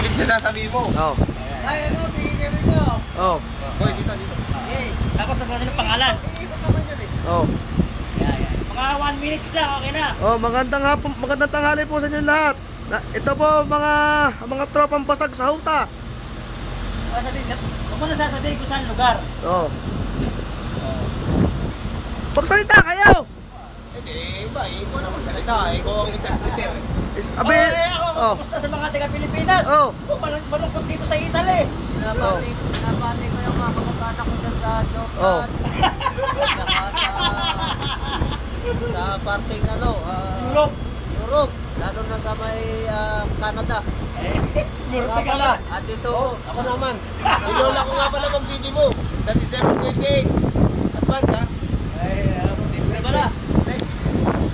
Stupid siya sasabihin mo. Oh. Ay, ano, tingin ko. Oh. Boy, dito. Okay. Tapos naman ng pangalan. Ikot naman yan eh. Oh. Yan. Mga 1 minutes lang, okay na. Oh, magandang hapon, magandang tanghali po sa inyo lahat. Ito po mga tropang basag sa huta. Huwag mo na sasabihin kung saan lugar. Oh. Pagsalita kayo. Hindi, iba. Ikaw na magsalita. Ikaw ang interpreter. Abi. Ako, Oh. kumusta sa mga taga Pilipinas? Oh. Malungkot dito sa Italy. Pinapati ko yung mga kamag-anak ko dyan sa Oh. Jokan. Saka sa parting ano, Europe. Europe. Lalo na sa may Canada. Europe Nga pala. At dito, Ako naman. Ilola ko nga pala mag-video mo. Sa December 28. Advance ha? Ay, pala. Next.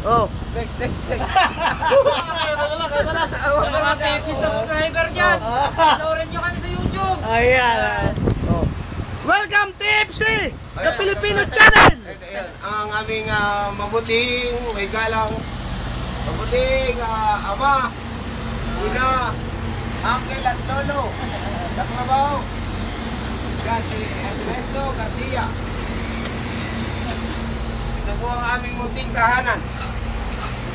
Oh. Next. sa mga TV subscriber dyan, panoorin nyo kami sa YouTube. Ayan. Oh. Welcome to TFC, the Filipino channel. Ayan, ang aming mabuting, may galang, mabuting ama, ina, uncle at lolo, sa trabaho, kasi Ernesto Garcia. Ito po ang aming munting tahanan.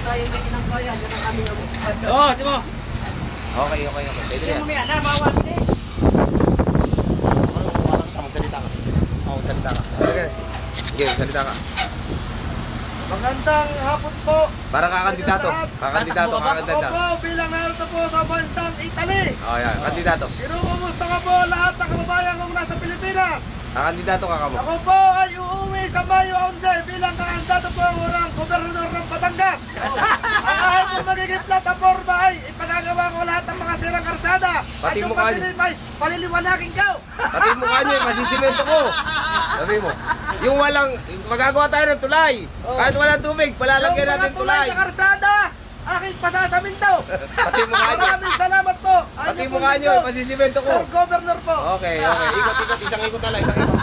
Tayo may inang kaya, yan ang aming amo. Oh, di mo. Okay. Pwede Hindi yan. mo yan na, mga 1 minute. Magsalita ka. Magsalita ka. Okay. Sige, magsalita ka. Magandang hapon po. Para kakandidato. Kakandidato. Ako po bilang narito po sa bansang Italy. Oh, yan. Kandidato. Kinukumusta ka po lahat ng kababayan kong nasa Pilipinas. Kakandidato ka mo. Ako po ay uuwi sa Mayo 11 bilang kandidato po ang urang gobernador ng Batangas. Ang aking po magiging plataforma ay ipagagawa ko lahat ng mga sirang karsada. At Pati yung mukha niyo. paliliwanagin ko. Pati yung mukha niyo, masisimento ko. Sabi mo. Yung walang, magagawa tayo ng tulay. Kahit walang tubig, palalagyan natin Yung mga tulay tulay. na karsada, aking pasasaminto. Pati yung mukha niyo. Maraming salamat po. Pati yung mukha niyo, masisimento ko. For governor po. Okay. Ikot. Isang ikot na lang. Isang ikot.